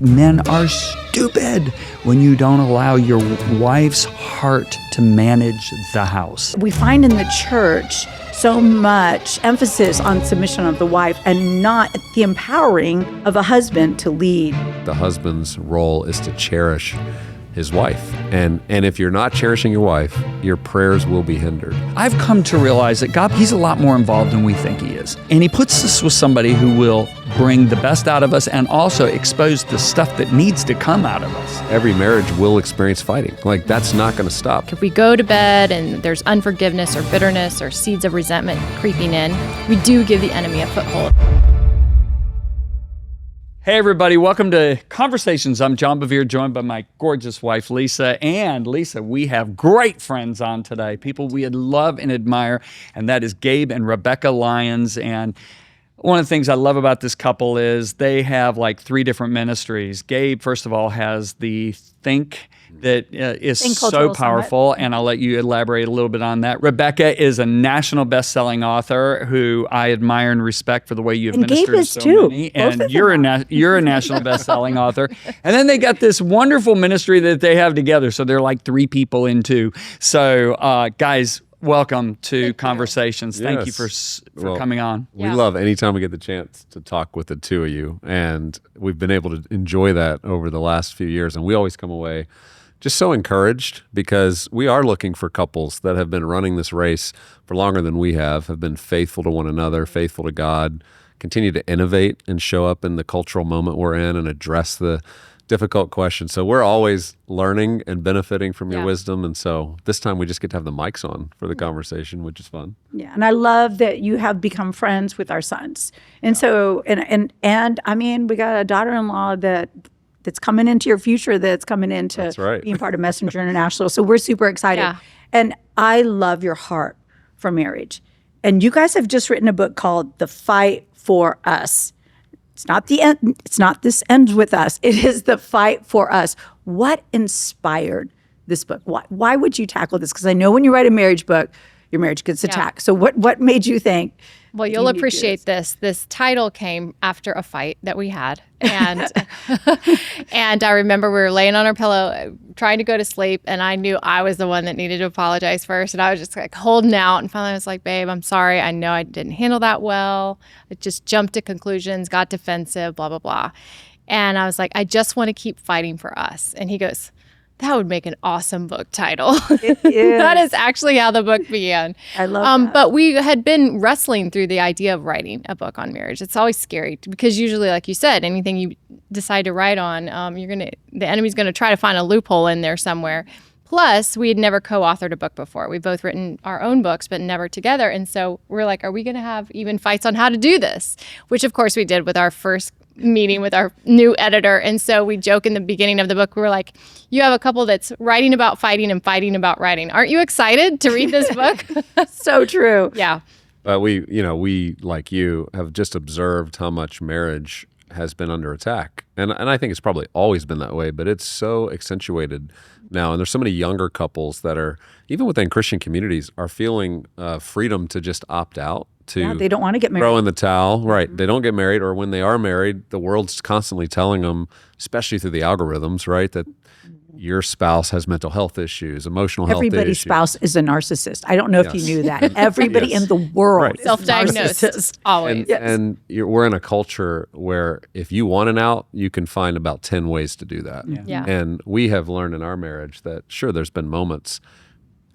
Men are stupid when you don't allow your wife's heart to manage the house. We find in the church so much emphasis on submission of the wife and not the empowering of a husband to lead. The husband's role is to cherish his wife. And if you're not cherishing your wife, your prayers will be hindered. I've come to realize that God, he's a lot more involved than we think he is. And he puts us with somebody who will bring the best out of us and also expose the stuff that needs to come out of us. Every marriage will experience fighting. Like, that's not going to stop. If we go to bed and there's unforgiveness or bitterness or seeds of resentment creeping in, we do give the enemy a foothold. Hey everybody, welcome to Conversations. I'm John Bevere, joined by my gorgeous wife, Lisa. And Lisa, we have great friends on today, people we love and admire, and that is Gabe and Rebekah Lyons. And one of the things I love about this couple is they have like 3 different ministries. Gabe, first of all, has the Think that is so powerful, and I'll let you elaborate a little bit on that. Rebekah is a national best-selling author who I admire and respect for the way you've ministered to so many. And you're a national best-selling author. And then they got this wonderful ministry that they have together, so they're like 3 people in 2. So, guys, welcome to Conversations. Thank you for coming on. We love anytime we get the chance to talk with the 2 of you, and we've been able to enjoy that over the last few years, and we always come away just so encouraged because we are looking for couples that have been running this race for longer than we have been faithful to one another, faithful to God, continue to innovate and show up in the cultural moment we're in and address the difficult questions. So we're always learning and benefiting from your wisdom. And so this time we just get to have the mics on for the conversation, which is fun. Yeah. And I love that you have become friends with our sons. And so, and I mean, we got a daughter-in-law that's coming into your future, that's coming into being part of Messenger International. So we're super excited. Yeah. And I love your heart for marriage. And you guys have just written a book called The Fight for Us. It's not the end. It's not this ends with us. It is the fight for us. What inspired this book? Why would you tackle this? Because I know when you write a marriage book, your marriage gets attacked. So what made you think? Well, you'll appreciate this. This title came after a fight that we had. And and I remember we were laying on our pillow trying to go to sleep, and I knew I was the one that needed to apologize first. And I was just like holding out, and finally I was like, babe, I'm sorry. I know I didn't handle that well. I just jumped to conclusions, got defensive, blah, blah, blah. And I was like, I just want to keep fighting for us. And he goes, that would make an awesome book title. It is. That is actually how the book began. I love that. But we had been wrestling through the idea of writing a book on marriage. It's always scary because usually, like you said, anything you decide to write on, the enemy's going to try to find a loophole in there somewhere. Plus, we had never co-authored a book before. We've both written our own books, but never together. And so we're like, are we going to have even fights on how to do this? Which, of course, we did with our first meeting with our new editor. And so we joke in the beginning of the book, we were like, you have a couple that's writing about fighting and fighting about writing. Aren't you excited to read this book? So true. Yeah. We, like you, have just observed how much marriage has been under attack. And I think it's probably always been that way, but it's so accentuated now. And there's so many younger couples that are, even within Christian communities, are feeling freedom to just opt out. They don't want to get married. Throw in the towel, right? Mm-hmm. They don't get married, or when they are married, the world's constantly telling them, especially through the algorithms, right, that your spouse has mental health issues, emotional health issues. Everybody's spouse is a narcissist. I don't know if you knew that. Everybody in the world is self-diagnosed. Always. And we're in a culture where if you want an out, you can find about 10 ways to do that. Yeah. And we have learned in our marriage that, sure, there's been moments,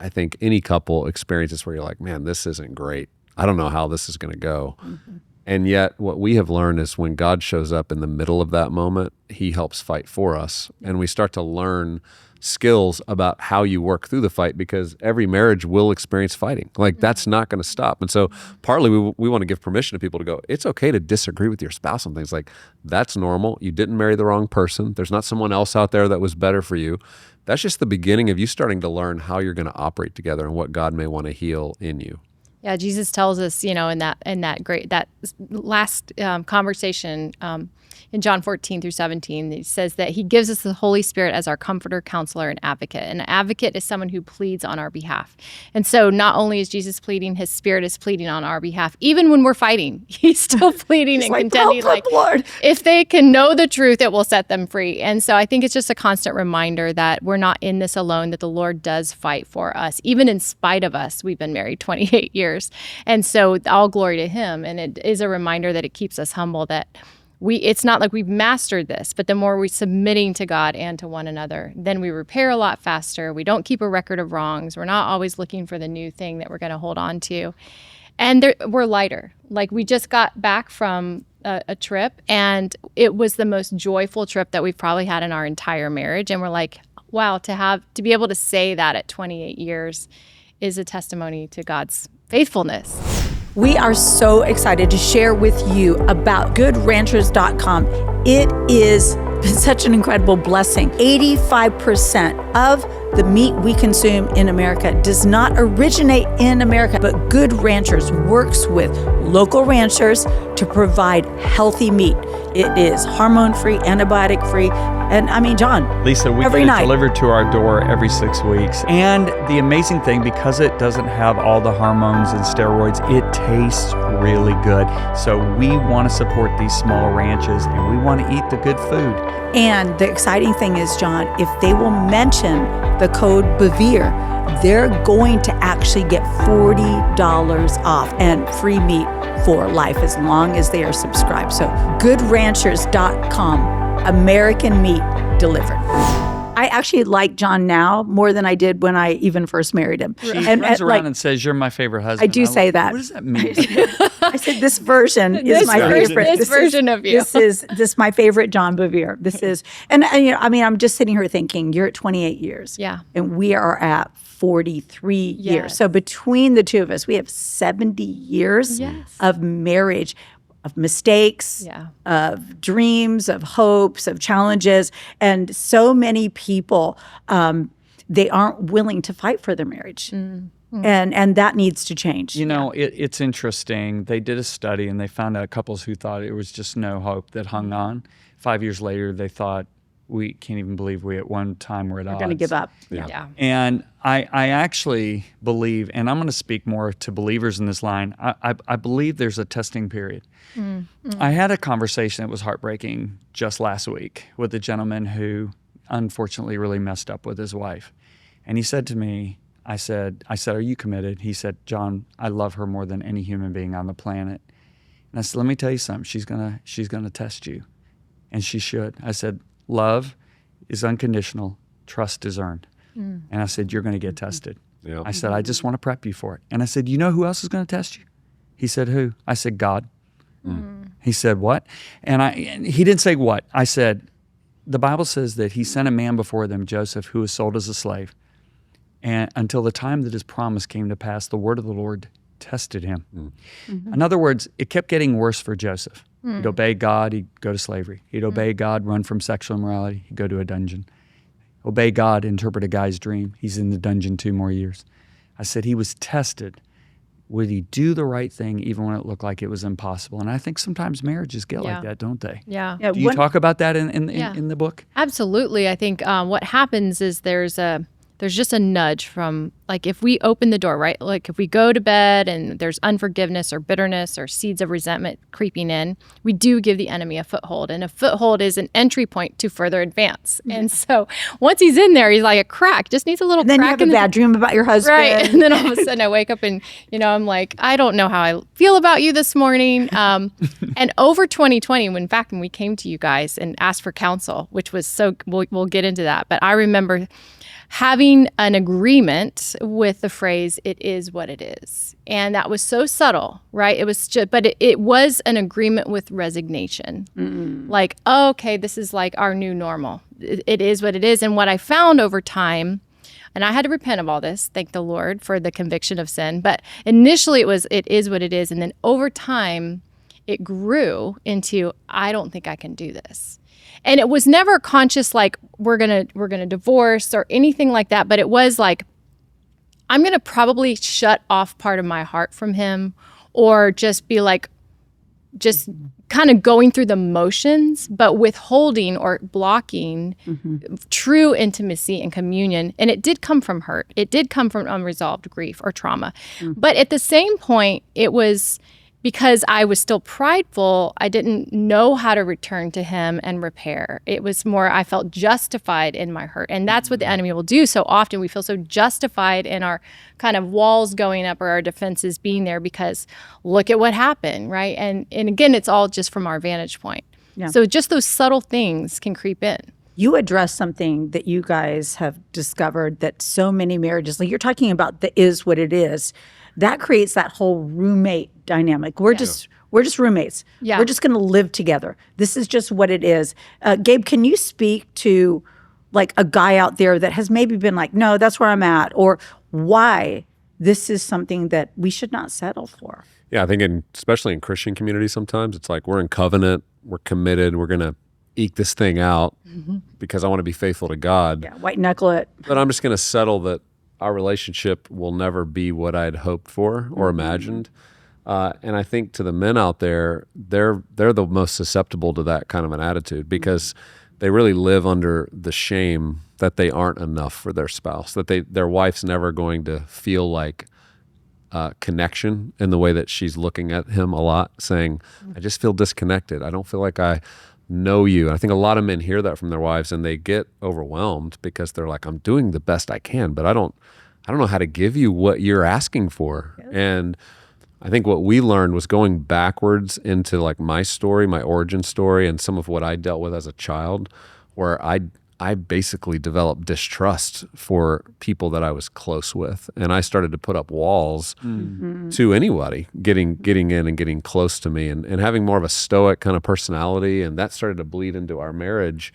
I think any couple experiences where you're like, man, this isn't great. I don't know how this is going to go. Mm-hmm. And yet what we have learned is when God shows up in the middle of that moment, he helps fight for us. And we start to learn skills about how you work through the fight, because every marriage will experience fighting. Like, that's not going to stop. And so partly we want to give permission to people to go, it's okay to disagree with your spouse on things. Like, that's normal. You didn't marry the wrong person. There's not someone else out there that was better for you. That's just the beginning of you starting to learn how you're going to operate together and what God may want to heal in you. Yeah, Jesus tells us, in that last conversation, in John 14 through 17, he says that he gives us the Holy Spirit as our comforter, counselor, and advocate. An advocate is someone who pleads on our behalf. And so not only is Jesus pleading, his Spirit is pleading on our behalf. Even when we're fighting, he's still pleading and contending. Help, Lord. If they can know the truth, it will set them free. And so I think it's just a constant reminder that we're not in this alone, that the Lord does fight for us. Even in spite of us, we've been married 28 years. And so all glory to him. And it is a reminder that it keeps us humble, that it's not like we've mastered this, but the more we're submitting to God and to one another, then we repair a lot faster. We don't keep a record of wrongs. We're not always looking for the new thing that we're going to hold on to. And we're lighter. Like, we just got back from a trip, and it was the most joyful trip that we've probably had in our entire marriage. And we're like, wow, to be able to say that at 28 years is a testimony to God's faithfulness. We are so excited to share with you about GoodRanchers.com. It is such an incredible blessing. 85% of the meat we consume in America does not originate in America, but Good Ranchers works with local ranchers to provide healthy meat. It is hormone-free, antibiotic-free, and I mean, John, Lisa, we every get it night delivered to our door every 6 weeks. And the amazing thing, because it doesn't have all the hormones and steroids, it tastes really good. So we want to support these small ranches, and we want to eat the good food. And the exciting thing is, John, if they will mention the code Bevere, they're going to actually get $40 off and free meat for life as long as they are subscribed. So GoodRanchers.com, American meat delivered. I actually like John now more than I did when I even first married him. She runs around and says, "You're my favorite husband." I do say that. What does that mean? I said, this version is my favorite. This version of you. This is my favorite John Bevere. This is, and you know, I mean, I'm just sitting here thinking, you're at 28 years. Yeah. And we are at 43 years. Yes. So between the two of us, we have 70 years Yes. of marriage, of mistakes, Yeah. of dreams, of hopes, of challenges. And so many people, they aren't willing to fight for their marriage. And that needs to change. You know, it's interesting. They did a study, and they found out couples who thought it was just no hope that hung on. 5 years later, they thought, we can't even believe we at one time were at odds. We're going to give up. Yeah. And I actually believe, and I'm going to speak more to believers in this line, I believe there's a testing period. I had a conversation that was heartbreaking just last week with a gentleman who unfortunately really messed up with his wife. And he said to me, I said, "Are you committed?" He said, "John, I love her more than any human being on the planet." And I said, "Let me tell you something. She's gonna test you, and she should." I said, "Love is unconditional. Trust is earned." And I said, "You're going to get tested." Yeah. I said, "I just want to prep you for it." And I said, "You know who else is going to test you?" He said, "Who?" I said, "God." He said, "What?" And he didn't say what. I said, "The Bible says that he sent a man before them, Joseph, who was sold as a slave. And until the time that his promise came to pass, the word of the Lord tested him." In other words, it kept getting worse for Joseph. He'd obey God, he'd go to slavery. He'd obey God, run from sexual immorality, he'd go to a dungeon. Obey God, interpret a guy's dream. He's in the dungeon 2 more years. I said he was tested. Would he do the right thing even when it looked like it was impossible? And I think sometimes marriages get like that, don't they? Yeah. Yeah, Do you talk about that in the book? Absolutely. I think what happens is there's just a nudge from, like, if we open the door, right? Like, if we go to bed and there's unforgiveness or bitterness or seeds of resentment creeping in, we do give the enemy a foothold. And a foothold is an entry point to further advance. And so once he's in there, he's like a crack, just needs a little And then you crack have a bad dream about your husband. Right. And then all of a sudden I wake up and, I'm like, I don't know how I feel about you this morning. And over 2020, when we came to you guys and asked for counsel, which was we'll get into that. But I remember having an agreement with the phrase, "it is what it is." And that was so subtle, right? It was just, but it was an agreement with resignation. Like, oh, okay, this is like our new normal. It is what it is. And what I found over time, and I had to repent of all this, thank the Lord for the conviction of sin. But initially it is what it is. And then over time, it grew into, I don't think I can do this. And it was never conscious, like we're gonna divorce or anything like that. But it was like, I'm gonna probably shut off part of my heart from him, or just be like just kind of going through the motions, but withholding or blocking true intimacy and communion. And it did come from hurt. It did come from unresolved grief or trauma. But at the same point, it was because I was still prideful, I didn't know how to return to him and repair. It was more, I felt justified in my hurt. And that's what the enemy will do. So often we feel so justified in our kind of walls going up or our defenses being there because look at what happened, right? And again, it's all just from our vantage point. Yeah. So just those subtle things can creep in. You address something that you guys have discovered that so many marriages, like you're talking about the is what it is, that creates that whole roommate dynamic. We're just roommates. Yeah. We're just going to live together. This is just what it is. Gabe, can you speak to like a guy out there that has maybe been like, no, that's where I'm at, or why this is something that we should not settle for? Yeah, I think especially in Christian communities sometimes, it's like we're in covenant, we're committed, we're going to eke this thing out because I want to be faithful to God. Yeah, white knuckle it. But I'm just going to settle that our relationship will never be what I'd hoped for or imagined. And I think to the men out there, they're the most susceptible to that kind of an attitude because they really live under the shame that they aren't enough for their spouse, that their wife's never going to feel like connection in the way that she's looking at him a lot, saying, I just feel disconnected. I don't feel like I know you. And I think a lot of men hear that from their wives and they get overwhelmed because they're like, I'm doing the best I can, but I don't know how to give you what you're asking for. Yes. And I think what we learned was going backwards into like my story, my origin story, and some of what I dealt with as a child, where I basically developed distrust for people that I was close with. And I started to put up walls to anybody getting in and getting close to me and having more of a stoic kind of personality. And that started to bleed into our marriage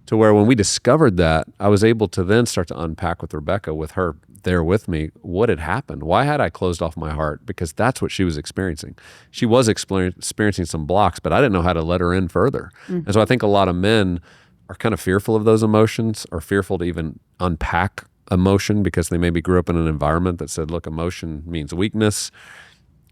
to where when we discovered that, I was able to then start to unpack with Rebekah, with her there with me, what had happened. Why had I closed off my heart? Because that's what she was experiencing. She was experiencing some blocks, but I didn't know how to let her in further. And so I think a lot of men are kind of fearful of those emotions, or fearful to even unpack emotion because they maybe grew up in an environment that said, look, emotion means weakness.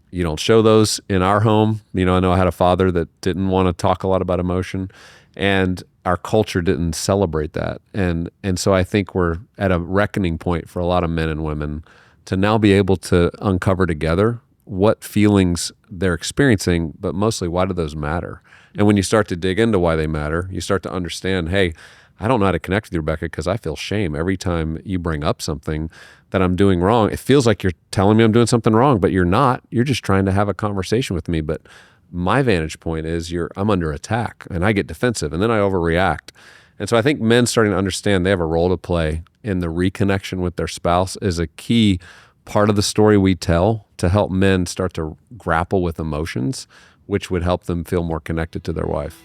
You don't show those in our home. I know I had a father that didn't want to talk a lot about emotion, and our culture didn't celebrate that. And so I think we're at a reckoning point for a lot of men and women to now be able to uncover together what feelings they're experiencing, but mostly why do those matter? And when you start to dig into why they matter, you start to understand, hey, I don't know how to connect with you, Rebekah, because I feel shame every time you bring up something that I'm doing wrong. It feels like you're telling me I'm doing something wrong, but you're not. You're just trying to have a conversation with me. But my vantage point is I'm under attack, and I get defensive, and then I overreact. And so I think men starting to understand they have a role to play in the reconnection with their spouse is a key part of the story we tell to help men start to grapple with emotions, which would help them feel more connected to their wife.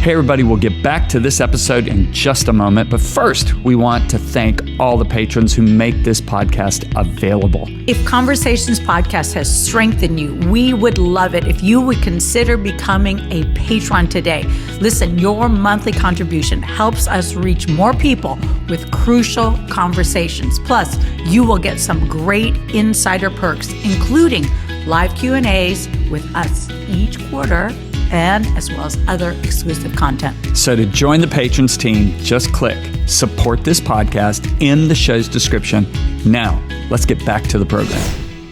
Hey everybody, we'll get back to this episode in just a moment, but first we want to thank all the patrons who make this podcast available. If Conversations Podcast has strengthened you, we would love it if you would consider becoming a patron today. Listen, your monthly contribution helps us reach more people with crucial conversations. Plus, you will get some great insider perks, including live Q&As with us each quarter, and as well as other exclusive content. So to join the patrons team, just click support this podcast in the show's description. Now, let's get back to the program.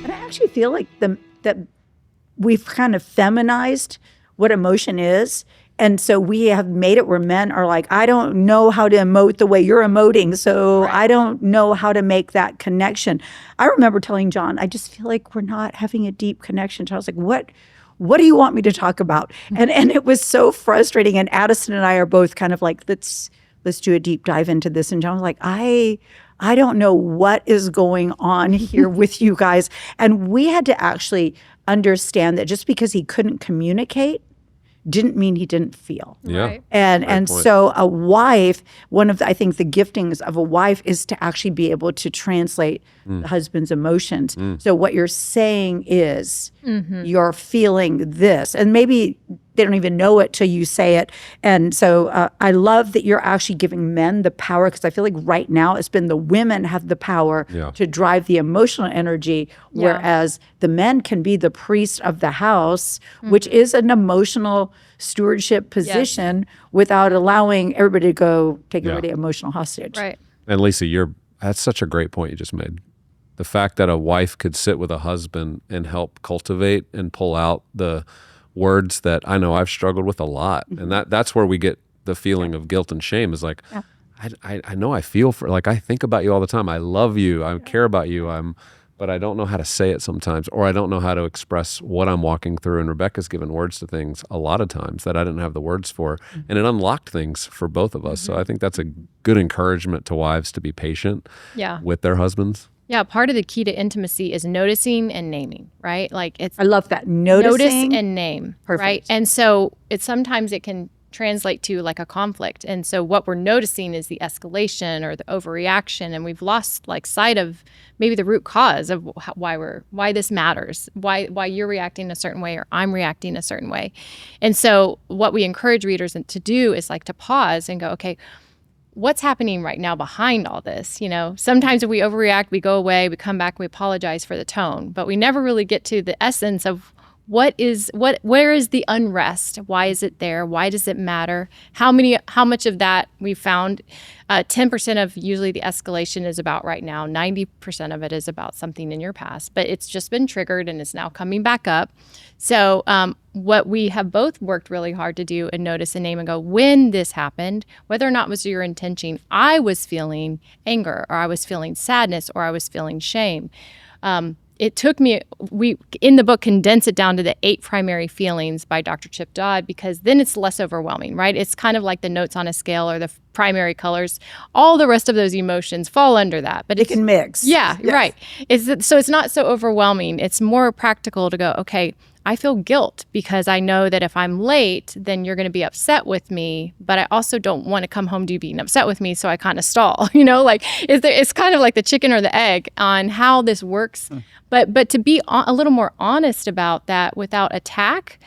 And I actually feel like that we've kind of feminized what emotion is. And so we have made it where men are like, I don't know how to emote the way you're emoting, so right. I don't know how to make that connection. I remember telling John, I just feel like we're not having a deep connection. So I was like, what do you want me to talk about? And it was so frustrating. And Addison and I are both kind of like, let's do a deep dive into this. And John was like, I don't know what is going on here with you guys. And we had to actually understand that just because he couldn't communicate didn't mean he didn't feel. Yeah. Right. And so a wife, one of the, I think the giftings of a wife is to actually be able to translate the husband's emotions. So what you're saying is you're feeling this. And maybe they don't even know it till you say it. And so I love that you're actually giving men the power, because I feel like right now it's been the women have the power to drive the emotional energy, whereas the men can be the priest of the house, which is an emotional stewardship position without allowing everybody to go take everybody emotional hostage. Right. And Lisa, that's such a great point you just made. The fact that a wife could sit with a husband and help cultivate and pull out the words that I know I've struggled with a lot. And that's where we get the feeling of guilt and shame, is like, I know I feel for, like, I think about you all the time. I love you. I care about you. But I don't know how to say it sometimes, or I don't know how to express what I'm walking through. And Rebekah's given words to things a lot of times that I didn't have the words for. And it unlocked things for both of us. So I think that's a good encouragement to wives to be patient with their husbands. Yeah, part of the key to intimacy is noticing and naming, right? Like I love that. Notice and name, right? And so sometimes it can translate to like a conflict. And so what we're noticing is the escalation or the overreaction, and we've lost like sight of maybe the root cause of why this matters, why you're reacting a certain way or I'm reacting a certain way. And so what we encourage readers to do is like to pause and go, okay, what's happening right now behind all this? Sometimes if we overreact, we go away, we come back, we apologize for the tone, but we never really get to the essence of where is the unrest? Why is it there? Why does it matter? How much of that we found? 10% of usually the escalation is about right now. 90% of it is about something in your past, but it's just been triggered and it's now coming back up. So what we have both worked really hard to do and notice and name and go, when this happened, whether or not it was your intention, I was feeling anger, or I was feeling sadness, or I was feeling shame. It took me, we in the book condense it down to the 8 primary feelings by Dr. Chip Dodd, because then it's less overwhelming, right? It's kind of like the notes on a scale or the primary colors. All the rest of those emotions fall under that. But it can mix. Yeah, yes. Right. So it's not so overwhelming. It's more practical to go, okay, I feel guilt because I know that if I'm late, then you're going to be upset with me, but I also don't want to come home to you being upset with me, so I kind of stall. It's kind of like the chicken or the egg on how this works. But to be a little more honest about that without attack.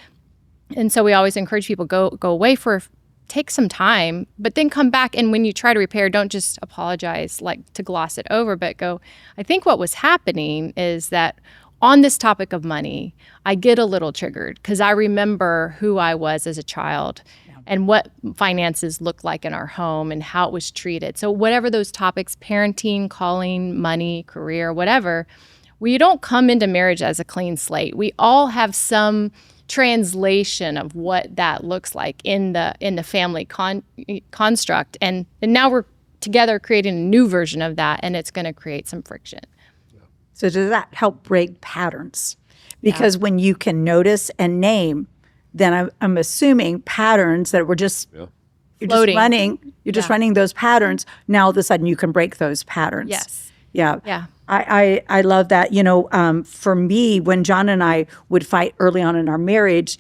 And so we always encourage people go away take some time, but then come back. And when you try to repair, don't just apologize like to gloss it over, but go, I think what was happening is that on this topic of money, I get a little triggered because I remember who I was as a child and what finances looked like in our home and how it was treated. So whatever those topics, parenting, calling, money, career, whatever, we don't come into marriage as a clean slate. We all have some translation of what that looks like in the family construct. And now we're together creating a new version of that, and it's going to create some friction. So does that help break patterns? Because when you can notice and name, then I'm assuming patterns that were just you're just running those patterns. Now all of a sudden you can break those patterns. Yes. Yeah. Yeah. I love that. For me, when John and I would fight early on in our marriage,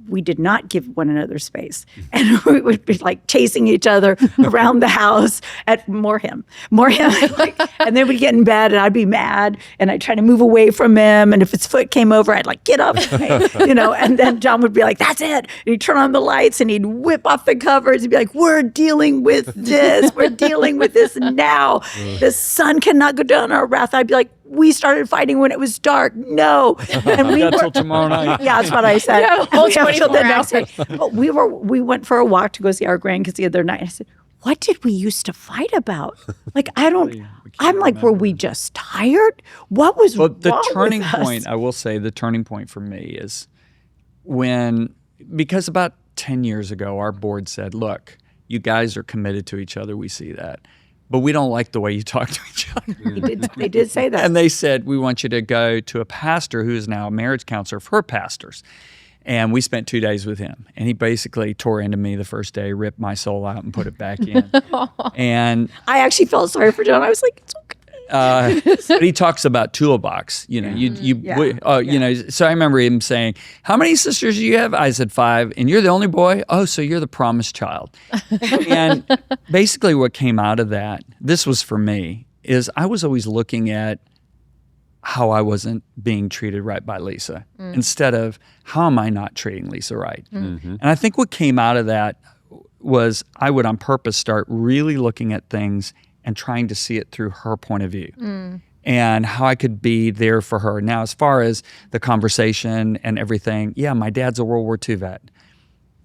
we did not give one another space. And we would be like chasing each other around the house at more him. And then we'd get in bed and I'd be mad and I'd try to move away from him. And if his foot came over, I'd like, get up, and then John would be like, that's it. And he'd turn on the lights and he'd whip off the covers. He'd be like, we're dealing with this. We're dealing with this now. The sun cannot go down our wrath. I'd be like, we started fighting when it was dark. No. And we got till tomorrow night. Yeah, that's what I said. Whole 24 hours. But we went for a walk to go see our grandkids the other night. I said, what did we used to fight about? Were we just tired? What was wrong with us? The turning point, I will say, the turning point for me is because about 10 years ago, our board said, look, you guys are committed to each other. We see that. But we don't like the way you talk to each other. They did say that. And they said, we want you to go to a pastor who is now a marriage counselor for pastors. And we spent 2 days with him. And he basically tore into me the first day, ripped my soul out and put it back in. And I actually felt sorry for John. I was like, it's okay. But he talks about toolbox, So I remember him saying, how many sisters do you have? I said 5. And you're the only boy? Oh, so you're the promised child. And basically what came out of that, this was for me, is I was always looking at how I wasn't being treated right by Lisa instead of how am I not treating Lisa right. And I think what came out of that was I would on purpose start really looking at things and trying to see it through her point of view and how I could be there for her. Now, as far as the conversation and everything, yeah, my dad's a World War II vet.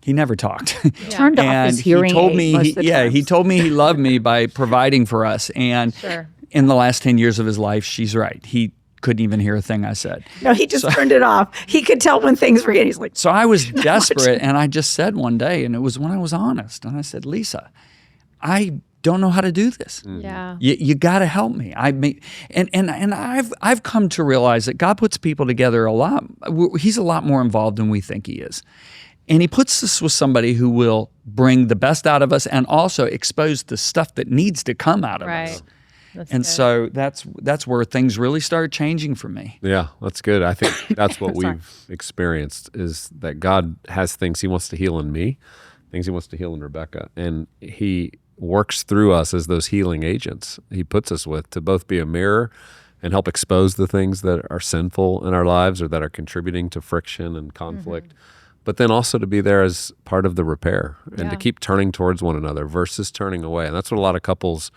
He never talked. Turned off his hearing he told aid me, most of the times. he told me he loved me by providing for us. And in the last 10 years of his life, she's right. He couldn't even hear a thing I said. No, he just turned it off. He could tell when things were getting. He's like, so I was desperate, and I just said one day, and it was when I was honest, and I said, Lisa, I don't know how to do this. Yeah. You got to help me. I've come to realize that God puts people together a lot. He's a lot more involved than we think he is. And he puts us with somebody who will bring the best out of us and also expose the stuff that needs to come out of us. That's and good. so that's where things really started changing for me. Yeah, that's good. I think that's what we've experienced is that God has things he wants to heal in me, things he wants to heal in Rebekah. And he works through us as those healing agents he puts us with to both be a mirror and help expose the things that are sinful in our lives or that are contributing to friction and conflict. But then also to be there as part of the repair and to keep turning towards one another versus turning away. And that's what a lot of couples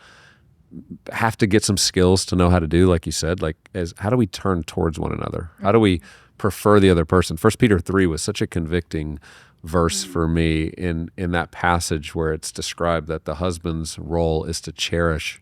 have to get some skills to know how to do, like you said, like as how do we turn towards one another? How do we prefer the other person? 1 Peter 3 was such a convicting verse for me in that passage where it's described that the husband's role is to cherish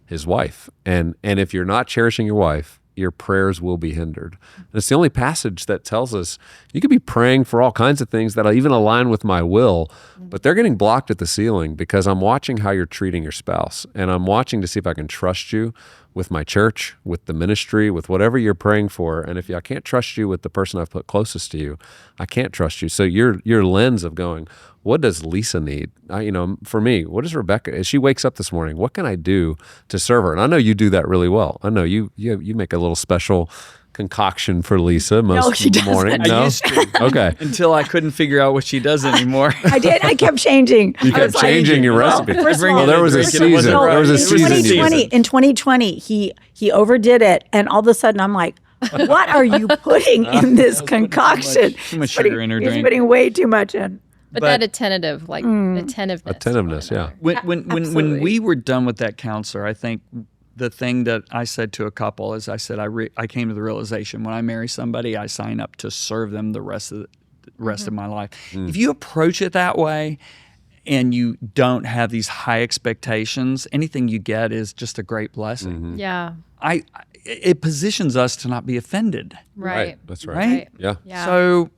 his wife. And if you're not cherishing your wife, your prayers will be hindered. And it's the only passage that tells us you could be praying for all kinds of things that even align with my will, but they're getting blocked at the ceiling because I'm watching how you're treating your spouse. And I'm watching to see if I can trust you with my church, with the ministry, with whatever you're praying for. And if I can't trust you with the person I've put closest to you, I can't trust you. So your lens of going, what does Lisa need? For me, what does Rebekah, as she wakes up this morning, what can I do to serve her? And I know you do that really well. I know you make a little special concoction for Lisa most morning. I used to. Okay. Until I couldn't figure out what she does anymore. I did. I kept changing. You kept changing your recipe. Well, there was a season. There was a season. In 2020, he overdid it, and all of a sudden, I'm like, "What are you putting in this concoction?" Too much sugar in her drink. He's putting way too much in. But that attentiveness. Attentiveness, yeah. When we were done with that counselor, I think the thing that I said to a couple is I said I came to the realization when I marry somebody, I sign up to serve them the rest of my life. If you approach it that way and you don't have these high expectations, anything you get is just a great blessing. Yeah. It positions us to not be offended. Right. That's right. Right? Yeah. So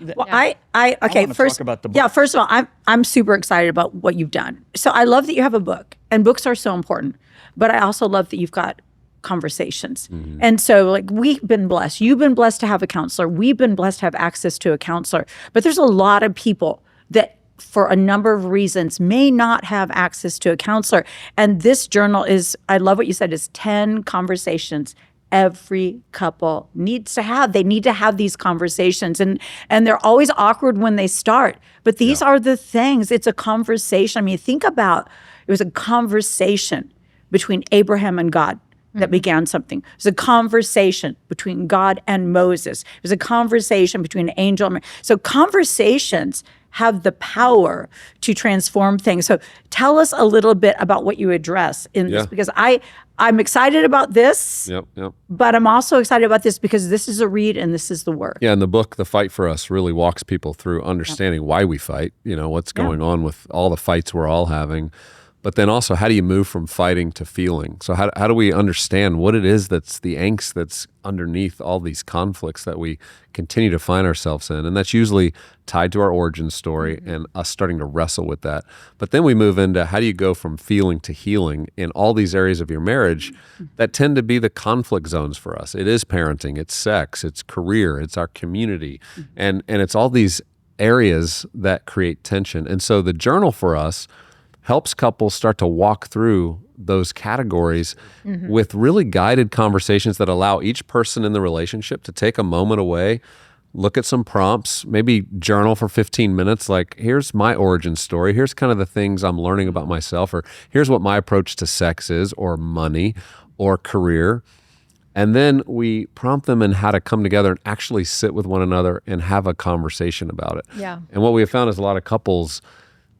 Well, okay. First, talk about the book. First of all, I'm super excited about what you've done. So I love that you have a book, and books are so important. But I also love that you've got conversations. And so, like, we've been blessed. You've been blessed to have a counselor. We've been blessed to have access to a counselor. But there's a lot of people that, for a number of reasons, may not have access to a counselor. And this journal is, I love what you said, is 10 conversations every couple needs to have. They need to have these conversations. And they're always awkward when they start. But these are the things. It's a conversation. I mean, think about, it was a conversation between Abraham and God that began something. It was a conversation between God and Moses. It was a conversation between an angel and so conversations have the power to transform things. So tell us a little bit about what you address in this, because I'm excited about this, but I'm also excited about this because this is a read and this is the work. Yeah, and the book, The Fight for Us, really walks people through understanding why we fight, what's going on with all the fights we're all having. But then also, how do you move from fighting to feeling? So how do we understand what it is that's the angst that's underneath all these conflicts that we continue to find ourselves in? And that's usually tied to our origin story and us starting to wrestle with that. But then we move into how do you go from feeling to healing in all these areas of your marriage that tend to be the conflict zones for us. It is parenting, it's sex, it's career, it's our community, and it's all these areas that create tension. And so the journal for us helps couples start to walk through those categories with really guided conversations that allow each person in the relationship to take a moment away, look at some prompts, maybe journal for 15 minutes, like, here's my origin story, here's kind of the things I'm learning about myself, or here's what my approach to sex is, or money, or career. And then we prompt them in how to come together and actually sit with one another and have a conversation about it. Yeah. And what we have found is a lot of couples,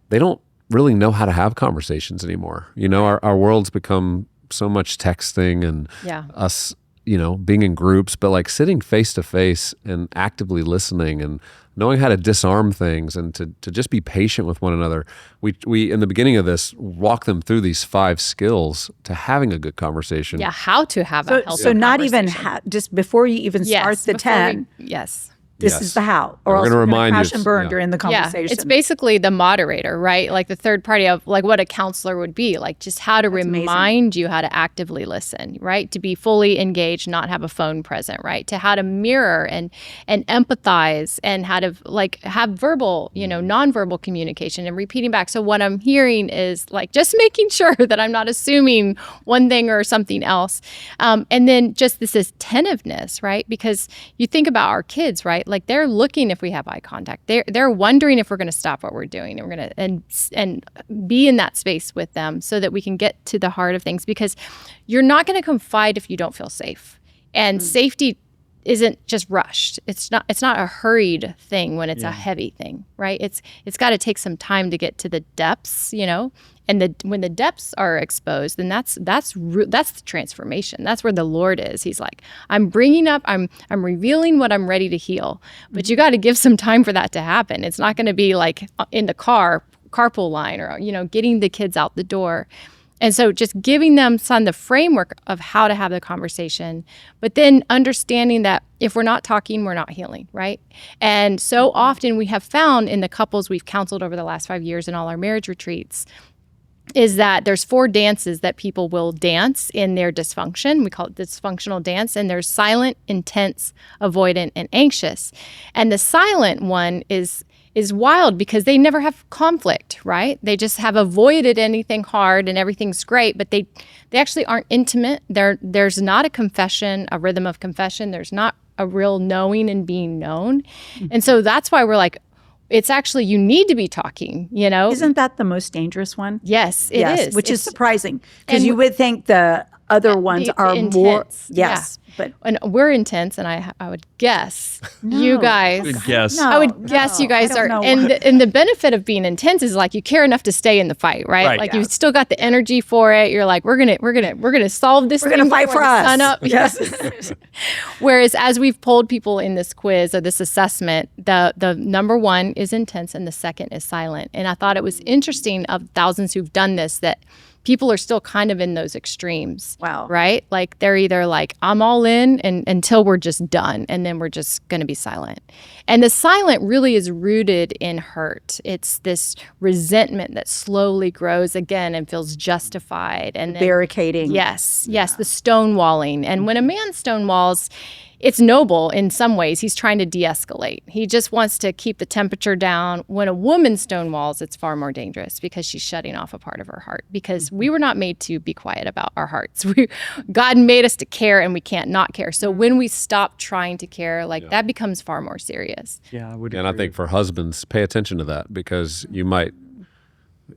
they don't really know how to have conversations anymore. You know, our world's become so much texting and us, you know, being in groups, but like sitting face to face and actively listening and knowing how to disarm things and to just be patient with one another. We in the beginning of this walk them through these 5 skills to having a good conversation. Yeah, how to have a healthy So not even conversation. just before you even start the 10. This is the how, or else gonna we're going remind to you crash and burn during the conversation. Yeah, it's basically the moderator, right? Like the third party of like what a counselor would be, like just how to remind you how to actively listen, right? To be fully engaged, not have a phone present, right? To how to mirror and empathize and how to like have verbal, you know, nonverbal communication and repeating back. So what I'm hearing is like just making sure that I'm not assuming one thing or something else. And then just this attentiveness, right? Because you think about our kids, right? Like they're looking if we have eye contact. They're wondering if we're going to stop what we're doing, and we're going to and be in that space with them so that we can get to the heart of things. Because you're not going to confide if you don't feel safe, and safety isn't just rushed. It's not a hurried thing when it's a heavy thing, right? It's got to take some time to get to the depths, you know. And when the depths are exposed, then that's the transformation. That's where the Lord is. He's like, I'm bringing up, I'm revealing what I'm ready to heal. But you got to give some time for that to happen. It's not going to be like in the carpool line, or, you know, getting the kids out the door. And so just giving them the framework of how to have the conversation, but then understanding that if we're not talking, we're not healing, right? And so often we have found in the couples we've counseled over the last 5 years in all our marriage retreats is that there's 4 dances that people will dance in their dysfunction. We call it dysfunctional dance. And there's silent, intense, avoidant, and anxious. And the silent one is wild because they never have conflict, right? They just have avoided anything hard and everything's great, but they actually aren't intimate. There's not a confession, a rhythm of confession. There's not a real knowing and being known. And so that's why we're like, it's actually, you need to be talking, you know? Isn't that the most dangerous one? Yes, it is. Which is surprising because you would think the other ones are intense, more. Yes, but and we're intense, and I would guess you guys. I would guess you guys are. And the benefit of being intense is like you care enough to stay in the fight, right? Like you've still got the energy for it. You're like, we're gonna solve this. We're gonna fight for us. Sun up. Yes. Whereas as we've polled people in this quiz or this assessment, the number 1 is intense, and the second is silent. And I thought it was interesting of thousands who've done this that people are still kind of in those extremes. Wow. Right? Like they're either like, I'm all in and until we're just done, and then we're just going to be silent. And the silent really is rooted in hurt. It's this resentment that slowly grows again and feels justified. And barricading. Yes, the stonewalling. And when a man stonewalls, it's noble in some ways. He's trying to de-escalate. He just wants to keep the temperature down. When a woman stonewalls, it's far more dangerous because she's shutting off a part of her heart, because we were not made to be quiet about our hearts. God made us to care, and we can't not care. So when we stop trying to care, like that becomes far more serious. Yeah, I would And agree. I think for husbands, pay attention to that, because you might,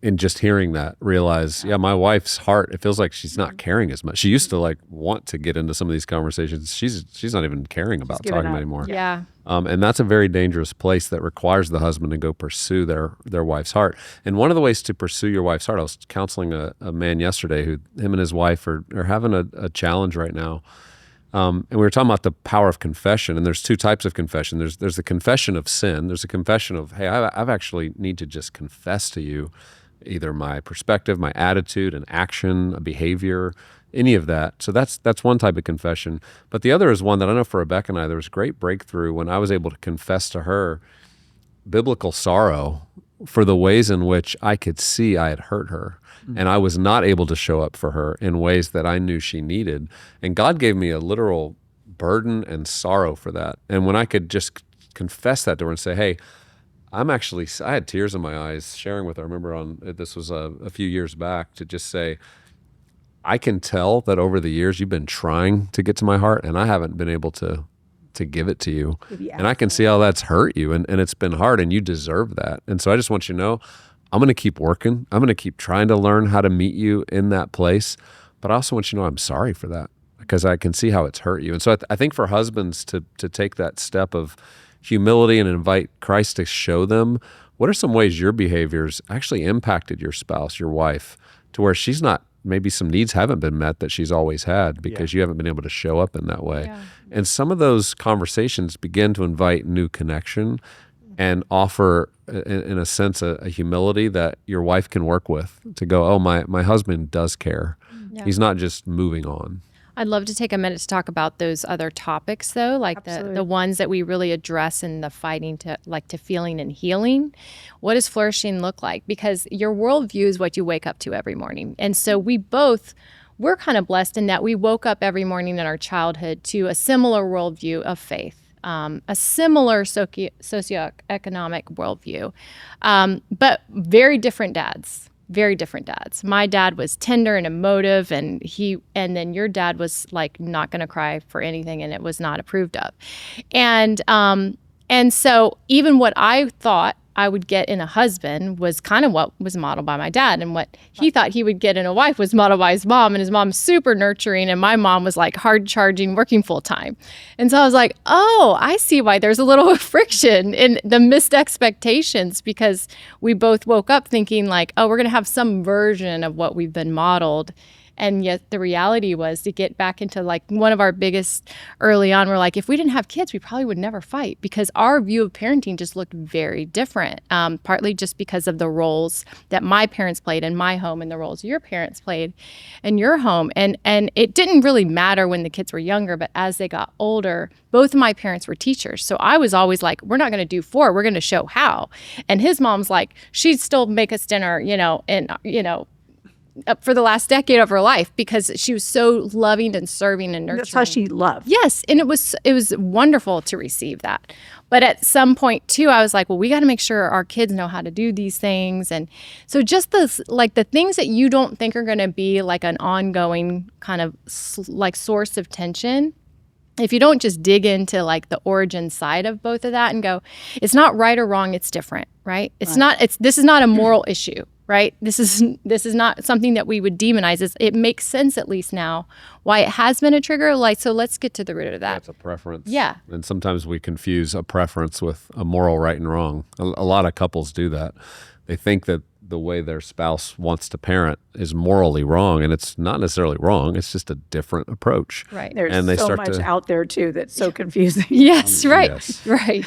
in just hearing that, realize, my wife's heart, it feels like she's not caring as much. She used to like want to get into some of these conversations. She's not even caring about talking anymore. Yeah. And that's a very dangerous place that requires the husband to go pursue their wife's heart. And one of the ways to pursue your wife's heart, I was counseling a man yesterday who, him and his wife are having a challenge right now. And we were talking about the power of confession, and there's 2 types of confession. There's the confession of sin. There's a confession of, hey, I've actually need to just confess to you either my perspective, my attitude, an action, a behavior, any of that. So that's one type of confession. But the other is one that I know for Rebekah and I, there was a great breakthrough when I was able to confess to her biblical sorrow for the ways in which I could see I had hurt her. And I was not able to show up for her in ways that I knew she needed. And God gave me a literal burden and sorrow for that. And when I could just confess that to her and say, hey, I had tears in my eyes sharing with her. I remember this was a few years back, to just say, I can tell that over the years you've been trying to get to my heart, and I haven't been able to give it to you. And I can see how that's hurt you, and it's been hard, and you deserve that. And so I just want you to know, I'm going to keep working. I'm going to keep trying to learn how to meet you in that place. But I also want you to know I'm sorry for that. because I can see how it's hurt you. And so I think for husbands to take that step of humility and invite Christ to show them, what are some ways your behaviors actually impacted your spouse, your wife, to where she's not, maybe some needs haven't been met that she's always had because you haven't been able to show up in that way. Yeah. And some of those conversations begin to invite new connection and offer, in a sense, a humility that your wife can work with to go, oh, my husband does care. Yeah. He's not just moving on. I'd love to take a minute to talk about those other topics, though, like the ones that we really address in the fighting to feeling and healing. What does flourishing look like? Because your worldview is what you wake up to every morning. And so we're kind of blessed in that we woke up every morning in our childhood to a similar worldview of faith. A similar socioeconomic worldview, but very different dads. Very different dads. My dad was tender and emotive, and then your dad was like not going to cry for anything, and it was not approved of. And so even what I thought I would get in a husband was kind of what was modeled by my dad, and what he thought he would get in a wife was modeled by his mom, and his mom's super nurturing, and my mom was like hard charging, working full time. And so I was like, oh, I see why there's a little friction in the missed expectations, because we both woke up thinking like, oh, we're going to have some version of what we've been modeled. And yet the reality was to get back into like one of our biggest early on, we're like, if we didn't have kids, we probably would never fight, because our view of parenting just looked very different, partly just because of the roles that my parents played in my home and the roles your parents played in your home. And it didn't really matter when the kids were younger, but as they got older, both of my parents were teachers. So I was always like, we're not going to do for, we're going to show how. And his mom's like, she'd still make us dinner, for the last decade of her life, because she was so loving and serving and nurturing. That's how she loved. Yes, and it was wonderful to receive that. But at some point too, I was like, well, we got to make sure our kids know how to do these things. And so just the things that you don't think are going to be like an ongoing kind of like source of tension, if you don't just dig into like the origin side of both of that and go, it's not right or wrong, it's different, right? This is not a moral issue. Right? This is not something that we would demonize. It makes sense, at least now, why it has been a trigger. Like, so let's get to the root of that. It's a preference. Yeah. And sometimes we confuse a preference with a moral right and wrong. A lot of couples do that. They think that the way their spouse wants to parent is morally wrong, and it's not necessarily wrong. It's just a different approach. Right. There's so much out there too that's so confusing. Yes. Right. Yes. Right.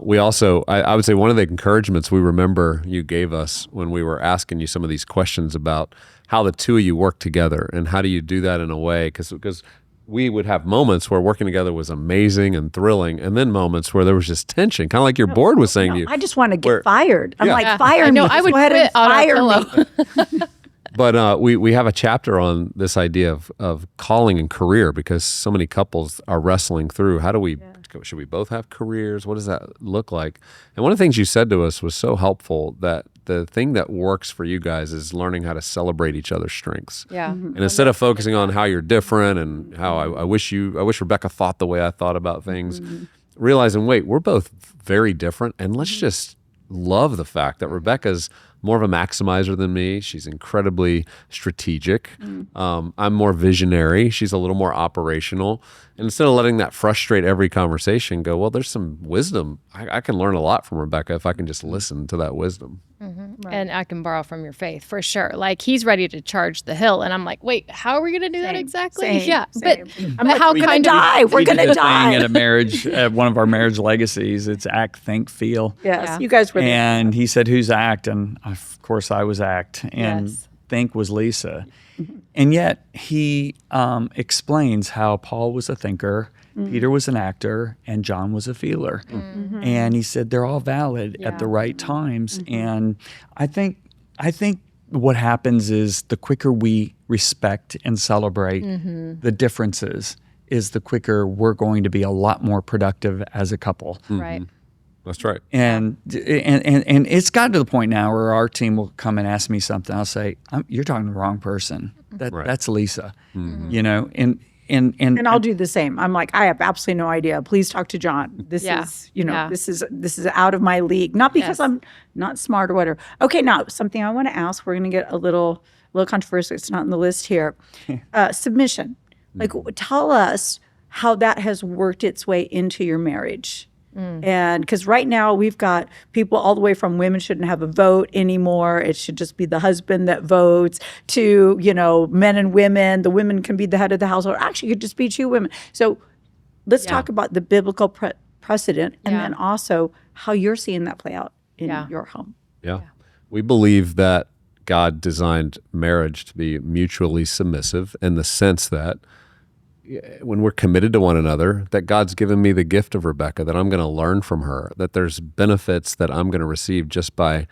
We also, I would say one of the encouragements we remember you gave us when we were asking you some of these questions about how the two of you work together and how do you do that in a way, because we would have moments where working together was amazing and thrilling, and then moments where there was just tension, kind of like your board was saying to you. I just want to get fired. I'm like, fire me. No, I would go ahead quit and fire me. But we have a chapter on this idea of calling and career, because so many couples are wrestling through, how do we, should we both have careers? What does that look like? And one of the things you said to us was so helpful, that the thing that works for you guys is learning how to celebrate each other's strengths. Yeah. And instead of focusing on how you're different and how I wish Rebekah thought the way I thought about things, realizing, wait, we're both very different, and let's just love the fact that Rebekah's more of a maximizer than me. She's incredibly strategic. I'm more visionary. She's a little more operational. And instead of letting that frustrate every conversation, go, well, there's some wisdom. I can learn a lot from Rebekah if I can just listen to that wisdom. Right. And I can borrow from your faith for sure. Like, he's ready to charge the hill, and I'm like, wait, how are we going to do that exactly? Same. But I'm like, how can I die? We're going to die. At a marriage, one of our marriage legacies, it's act, think, feel. Yes, you guys were there. And he said, who's act? And of course I was act. And think was Lisa. And yet he explains how Paul was a thinker, Peter was an actor, and John was a feeler. And he said they're all valid at the right times. And I think what happens is the quicker we respect and celebrate the differences is the quicker we're going to be a lot more productive as a couple. Right. That's right. And it's gotten to the point now where our team will come and ask me something. I'll say, "You're talking to the wrong person. That's Lisa." You know, and I'll do the same. I'm like, I have absolutely no idea. Please talk to John. This is, this is out of my league. Not because I'm not smart or whatever. Okay, now something I want to ask. We're going to get a little controversial. It's not on the list here. Submission. Like, tell us how that has worked its way into your marriage. And because right now we've got people all the way from women shouldn't have a vote anymore. It should just be the husband that votes to, men and women. The women can be the head of the household. Actually, it could just be two women. So let's talk about the biblical precedent and then also how you're seeing that play out in your home. Yeah. We believe that God designed marriage to be mutually submissive in the sense that when we're committed to one another, that God's given me the gift of Rebekah, that I'm going to learn from her, that there's benefits that I'm going to receive just by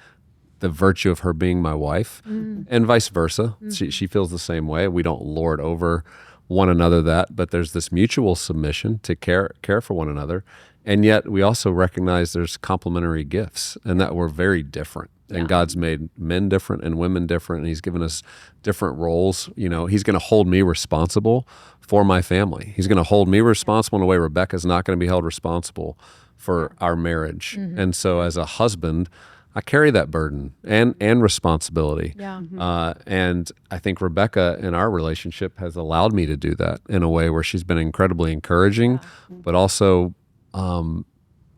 the virtue of her being my wife, and vice versa. She feels the same way. We don't lord over one another but there's this mutual submission to care for one another. And yet we also recognize there's complementary gifts and that we're very different. And God's made men different and women different, and he's given us different roles. He's going to hold me responsible for my family. He's going to hold me responsible in a way Rebekah's not going to be held responsible for our marriage. And so as a husband, I carry that burden and responsibility. And I think Rebekah in our relationship has allowed me to do that in a way where she's been incredibly encouraging, but also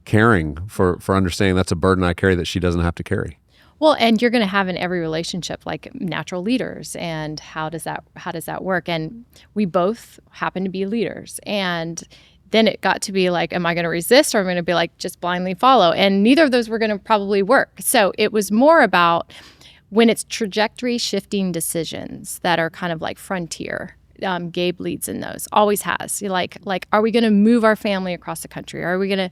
caring for understanding that's a burden I carry that she doesn't have to carry. Well, and you're going to have in every relationship like natural leaders, and how does that work? And we both happen to be leaders, and then it got to be like, am I going to resist, or am I going to be like just blindly follow? And neither of those were going to probably work. So it was more about when it's trajectory shifting decisions that are kind of like frontier. Gabe leads in those, always has. Like, are we going to move our family across the country? Are we going to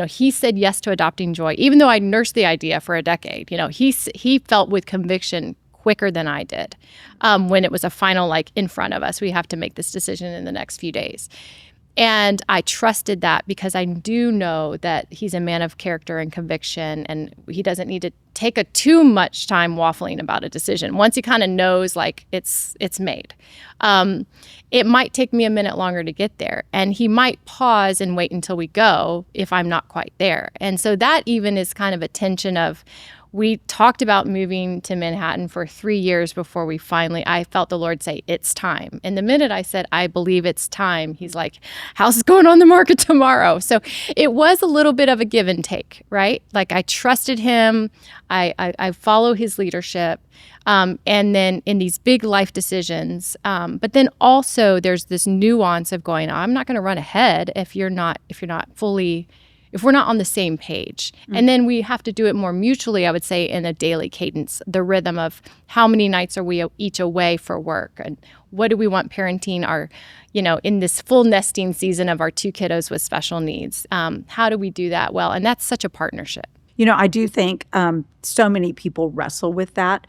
he said yes to adopting Joy, even though I nursed the idea for a decade. He felt with conviction quicker than I did. When it was a final, in front of us, we have to make this decision in the next few days. And I trusted that because I do know that he's a man of character and conviction, and he doesn't need to take too much time waffling about a decision. Once he kind of knows, it's made. It might take me a minute longer to get there, and he might pause and wait until we go if I'm not quite there. And so that even is kind of a tension of, we talked about moving to Manhattan for 3 years before I felt the Lord say, it's time. And the minute I said, I believe it's time, he's like, house is going on the market tomorrow. So it was a little bit of a give and take, right? I trusted him. I follow his leadership. And then in these big life decisions, but then also there's this nuance of going, I'm not going to run ahead if we're not on the same page. And then we have to do it more mutually, I would say, in a daily cadence, the rhythm of how many nights are we each away for work, and what do we want parenting in this full nesting season of our 2 kiddos with special needs. How do we do that well? And that's such a partnership. I do think so many people wrestle with that,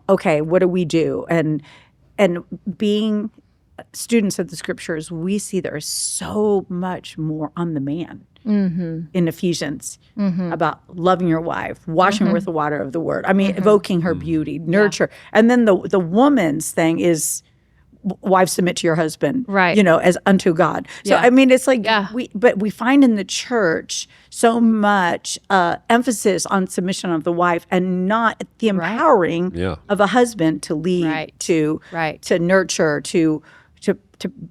okay, what do we do? And being students of the scriptures, we see there's so much more on the man in Ephesians about loving your wife, washing her with the water of the word. I mean, evoking her beauty, nurture. And then the woman's thing is, wives, submit to your husband, right? As unto God. So I mean, it's like we find in the church so much emphasis on submission of the wife, and not the empowering of a husband to lead, to nurture, to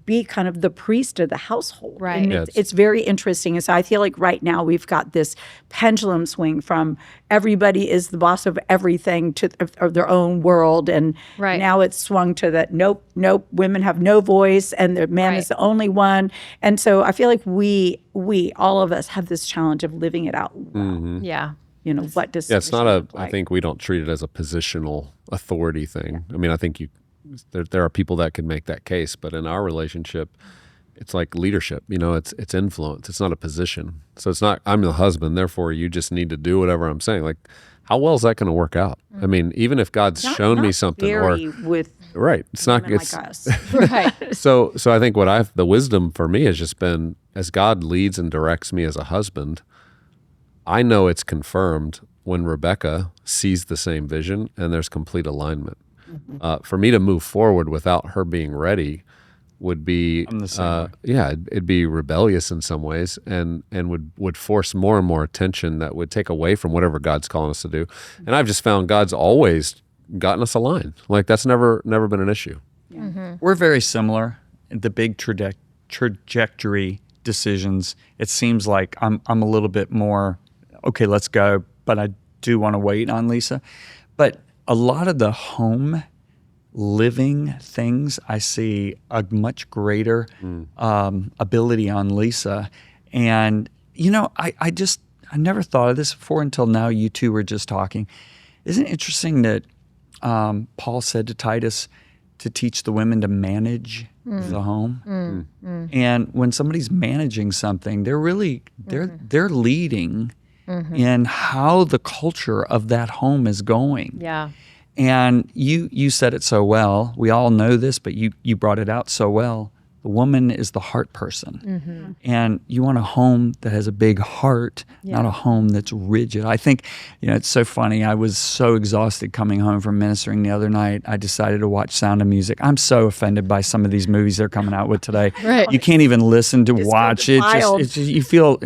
be kind of the priest of the household. Right. And it's very interesting. And so I feel like right now we've got this pendulum swing from everybody is the boss of everything to of their own world. And now it's swung to that, nope, women have no voice and the man is the only one. And so I feel like we all of us have this challenge of living it out. Yeah. What does it's not I think we don't treat it as a positional authority thing. I mean, I think there are people that can make that case, but in our relationship, it's like leadership. It's influence. It's not a position. So it's not, I'm the husband, therefore you just need to do whatever I'm saying. Like, how well is that going to work out? I mean, even if God's shown me something, with it's not. It's like us. So I think the wisdom for me has just been, as God leads and directs me as a husband, I know it's confirmed when Rebekah sees the same vision and there's complete alignment. For me to move forward without her being ready would be, it'd be rebellious in some ways, and would force more and more attention that would take away from whatever God's calling us to do. And I've just found God's always gotten us aligned. Like, that's never been an issue. We're very similar. The big trajectory decisions, it seems like I'm a little bit more, okay, let's go, but I do want to wait on Lisa. But a lot of the home living things, I see a much greater ability on Lisa. And, I never thought of this before until now you two were just talking. Isn't it interesting that Paul said to Titus to teach the women to manage the home? And when somebody's managing something, they're really, they're leading in how the culture of that home is going. Yeah. And you said it so well. We all know this, but you brought it out so well. The woman is the heart person. And you want a home that has a big heart, not a home that's rigid. I think, it's so funny. I was so exhausted coming home from ministering the other night. I decided to watch Sound of Music. I'm so offended by some of these movies they're coming out with today. Right. You can't even listen to watch it. It's just, you feel,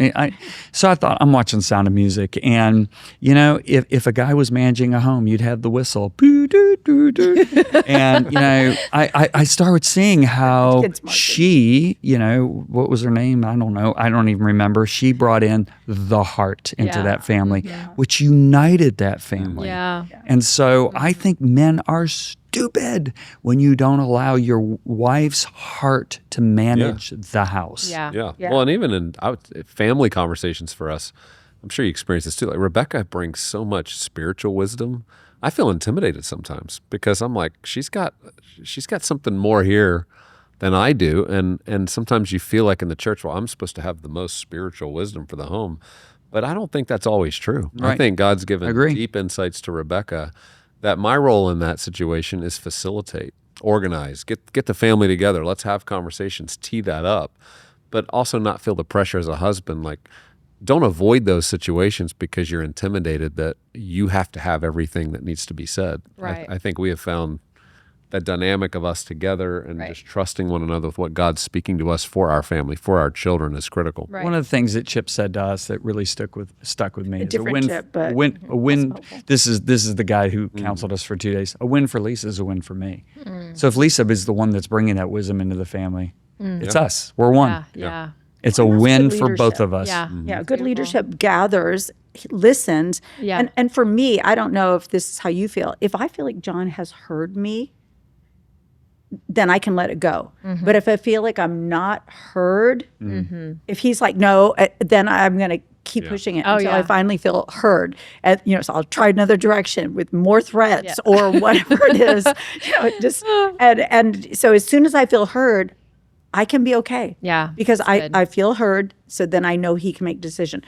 so I thought, I'm watching Sound of Music. And, if a guy was managing a home, you'd have the whistle. Boo, doo, doo, doo. And, I started seeing how she, what was her name? I don't know. I don't even remember. She brought in the heart into that family, which united that family. Yeah. And so I think men are stupid when you don't allow your wife's heart to manage the house. Yeah. Well, and even in family conversations for us, I'm sure you experience this too. Like Rebekah brings so much spiritual wisdom. I feel intimidated sometimes because I'm like, she's got something more here than I do. And sometimes you feel like in the church, well, I'm supposed to have the most spiritual wisdom for the home. But I don't think that's always true. Right. I think God's given deep insights to Rebekah that my role in that situation is facilitate, organize, get the family together. Let's have conversations, tee that up, but also not feel the pressure as a husband. Like, don't avoid those situations because you're intimidated that you have to have everything that needs to be said. Right. I think we have found that dynamic of us together and just trusting one another with what God's speaking to us for our family, for our children is critical. Right. One of the things that Chip said to us that really stuck with me is a win. This is the guy who counseled us for 2 days. A win for Lisa is a win for me. So if Lisa is the one that's bringing that wisdom into the family, it's us. We're one. Yeah. It's a win for both of us. Yeah. Yeah, good leadership gathers, listens. Yeah. And for me, I don't know if this is how you feel. If I feel like John has heard me, then I can let it go. But if I feel like I'm not heard, if he's like, no, then I'm going to keep pushing it until I finally feel heard. And, so I'll try another direction with more threats or whatever it is. And so as soon as I feel heard, I can be okay. Yeah. Because I feel heard, so then I know he can make a decision.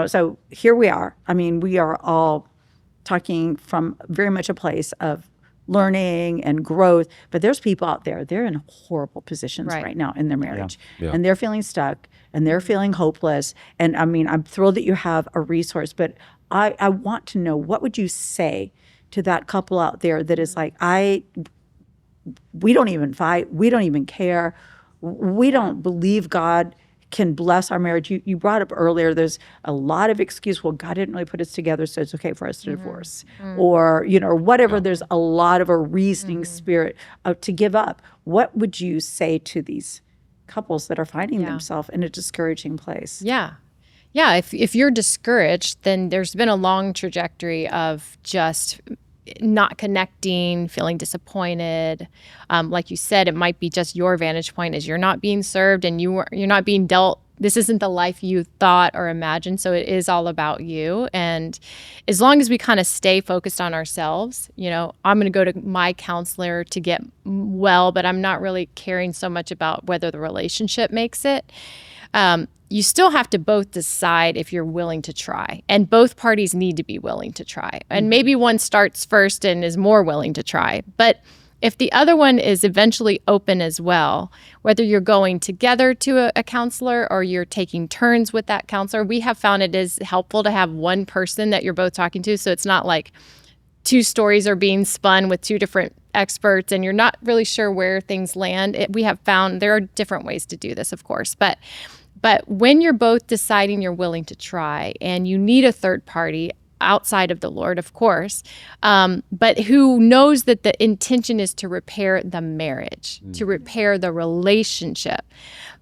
So here we are. I mean, we are all talking from very much a place of learning and growth, but there's people out there, they're in horrible positions right now in their marriage. And they're feeling stuck and they're feeling hopeless. And I mean, I'm thrilled that you have a resource, but I want to know, what would you say to that couple out there that is like, we don't even fight, we don't even care, we don't believe God can bless our marriage. You brought up earlier, there's a lot of excuse. Well, God didn't really put us together, so it's okay for us to divorce. Or, or whatever. There's a lot of a reasoning spirit to give up. What would you say to these couples that are finding themselves in a discouraging place? Yeah. Yeah. If you're discouraged, then there's been a long trajectory of just not connecting, feeling disappointed. Like you said, it might be just your vantage point is you're not being served and you're not being dealt. This isn't the life you thought or imagined. So it is all about you. And as long as we kind of stay focused on ourselves, I'm going to go to my counselor to get well, but I'm not really caring so much about whether the relationship makes it. You still have to both decide if you're willing to try. And both parties need to be willing to try. And maybe one starts first and is more willing to try. But if the other one is eventually open as well, whether you're going together to a counselor or you're taking turns with that counselor, we have found it is helpful to have one person that you're both talking to. So it's not like two stories are being spun with two different experts and you're not really sure where things land. We have found there are different ways to do this, of course. But when you're both deciding you're willing to try and you need a third party, outside of the Lord, of course, but who knows that the intention is to repair the marriage, to repair the relationship,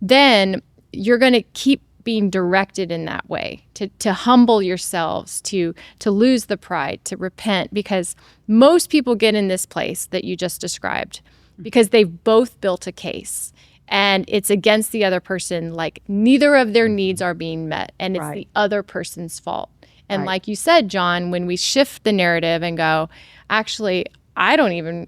then you're going to keep being directed in that way, to humble yourselves, to lose the pride, to repent, because most people get in this place that you just described because they've both built a case and it's against the other person, like neither of their needs are being met and it's the other person's fault. And like you said, John, when we shift the narrative and go, actually, I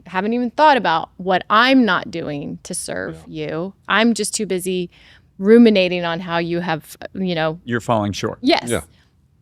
haven't even thought about what I'm not doing to serve you. I'm just too busy ruminating on how you have, You're falling short. Yes. Yeah.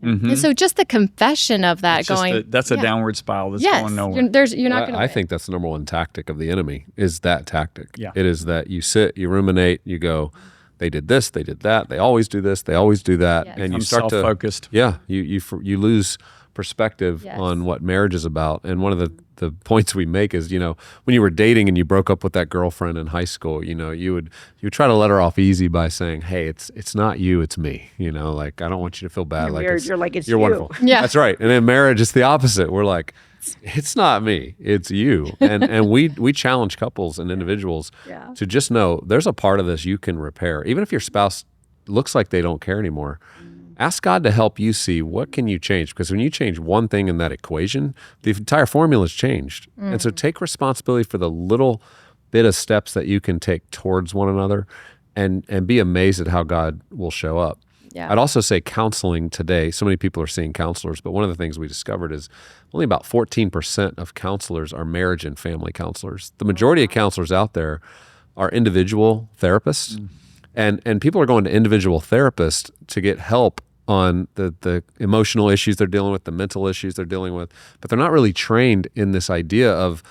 And so just the confession of that That's a downward spiral that's going nowhere. You're not going to I think that's the number one tactic of the enemy is that tactic. Yeah. It is that you sit, you ruminate, you go, they did this, they did that, they always do this, they always do that. Yes. And you I'm start self-focused. you lose perspective on what marriage is about. And one of the points we make is, when you were dating and you broke up with that girlfriend in high school, you would try to let her off easy by saying, hey, it's not you, it's me. Like, I don't want you to feel bad. You're like, it's you're you. wonderful. Yeah. That's right. And in marriage, it's the opposite. We're like, it's not me, it's you. And we challenge couples and individuals to just know there's a part of this you can repair. Even if your spouse looks like they don't care anymore, ask God to help you see what can you change. Because when you change one thing in that equation, the entire formula is changed. And so take responsibility for the little bit of steps that you can take towards one another and be amazed at how God will show up. Yeah. I'd also say counseling today, so many people are seeing counselors, but one of the things we discovered is only about 14% of counselors are marriage and family counselors. The majority of counselors out there are individual therapists, and people are going to individual therapists to get help on the emotional issues they're dealing with, the mental issues they're dealing with, but they're not really trained in this idea of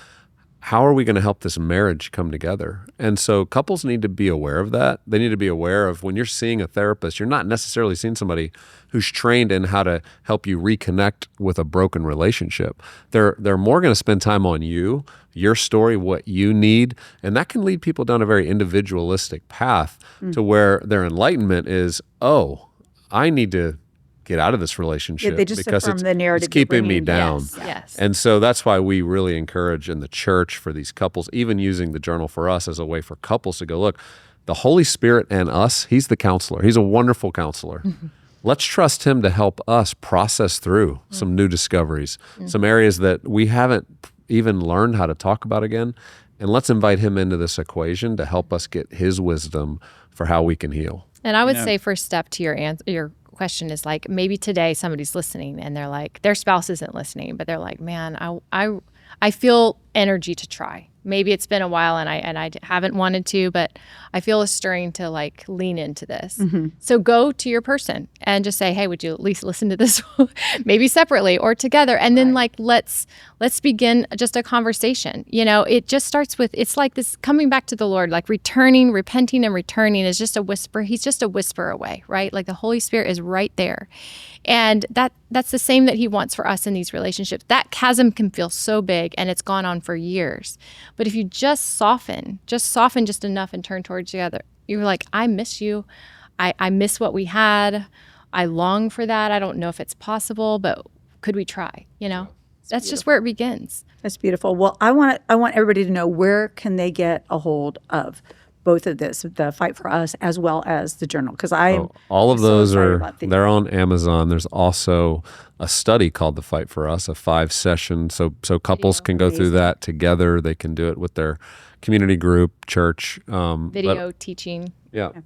how are we going to help this marriage come together? And so couples need to be aware of that. They need to be aware of when you're seeing a therapist, you're not necessarily seeing somebody who's trained in how to help you reconnect with a broken relationship. They're more going to spend time on you, your story, what you need, and that can lead people down a very individualistic path to where their enlightenment is, I need to get out of this relationship they just affirm the narrative it's keeping you're me bringing. down. Yes. And so that's why we really encourage in the church for these couples, even using the journal for us as a way for couples to go, look, the Holy Spirit and us, he's the counselor. He's a wonderful counselor. Let's trust him to help us process through some new discoveries, some areas that we haven't even learned how to talk about again. And let's invite him into this equation to help us get his wisdom for how we can heal. And I would say first step to your question is like maybe today somebody's listening and they're like their spouse isn't listening, but they're like, man, I feel energy to try. Maybe it's been a while and I haven't wanted to, but I feel a stirring to like lean into this. So go to your person and just say, hey, would you at least listen to this maybe separately or together? And then like, let's begin just a conversation. It just starts with, it's like this coming back to the Lord, like repenting and returning is just a whisper. He's just a whisper away, right? Like the Holy Spirit is right there. And that's the same that he wants for us in these relationships. That chasm can feel so big and it's gone on for years. But if you just soften just enough and turn towards the other, you're like, I miss you. I miss what we had. I long for that. I don't know if it's possible, but could we try? That's just where it begins. That's beautiful. Well, I want everybody to know where can they get a hold of both of this, the Fight for Us as well as the journal, because all of those they're on Amazon. There's also a study called the Fight for Us, a 5-session. So couples can go through that together. They can do it with their community group, church, video teaching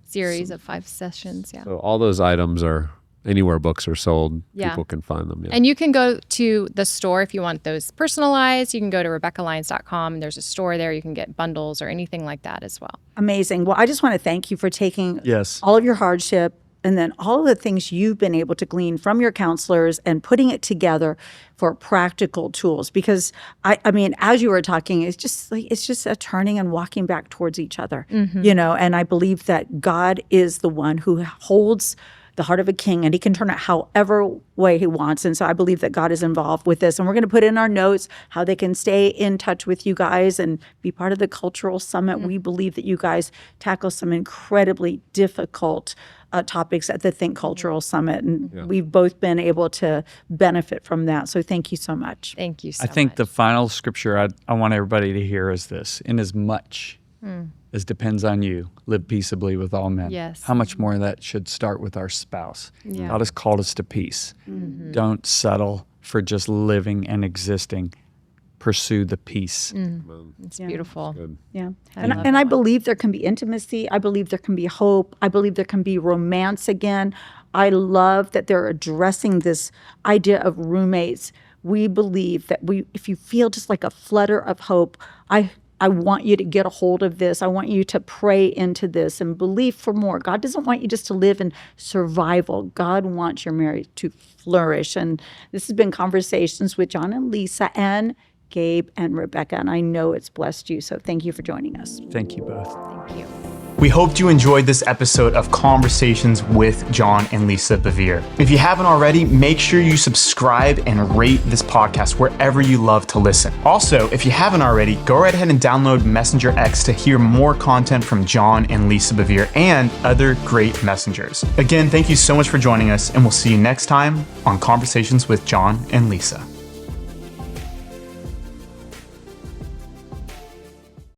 series of 5 sessions. Yeah. So all those items are anywhere books are sold. Yeah. People can find them. Yeah. And you can go to the store if you want those personalized. You can go to RebekahLyons.com. There's a store there. You can get bundles or anything like that as well. Amazing. Well, I just want to thank you for taking Yes. all of your hardship and then all of the things you've been able to glean from your counselors and putting it together for practical tools. Because I mean, as you were talking, it's just a turning and walking back towards each other, and I believe that God is the one who holds the heart of a king, and he can turn it however way he wants. And so I believe that God is involved with this. And we're going to put in our notes how they can stay in touch with you guys and be part of the cultural summit. We believe that you guys tackle some incredibly difficult topics at the Think Cultural Summit, and we've both been able to benefit from that. So thank you so much. Thank you so I think much. the final scripture I want everybody to hear is this: "In as much as depends on you, live peaceably with all men." Yes. How much more of that should start with our spouse? Yeah. God has called us to peace. Don't settle for just living and existing. Pursue the peace. It's beautiful. Yeah. I And, love and I that. believe there can be intimacy. I believe there can be hope. I believe there can be romance again. I love that they're addressing this idea of roommates. We believe that if you feel just like a flutter of hope, I want you to get a hold of this. I want you to pray into this and believe for more. God doesn't want you just to live in survival. God wants your marriage to flourish. And this has been Conversations with John and Lisa and Gabe and Rebekah, and I know it's blessed you. So thank you for joining us. Thank you both. Thank you. We hoped you enjoyed this episode of Conversations with John and Lisa Bevere. If you haven't already, make sure you subscribe and rate this podcast wherever you love to listen. Also, if you haven't already, go right ahead and download Messenger X to hear more content from John and Lisa Bevere and other great messengers. Again, thank you so much for joining us, and we'll see you next time on Conversations with John and Lisa.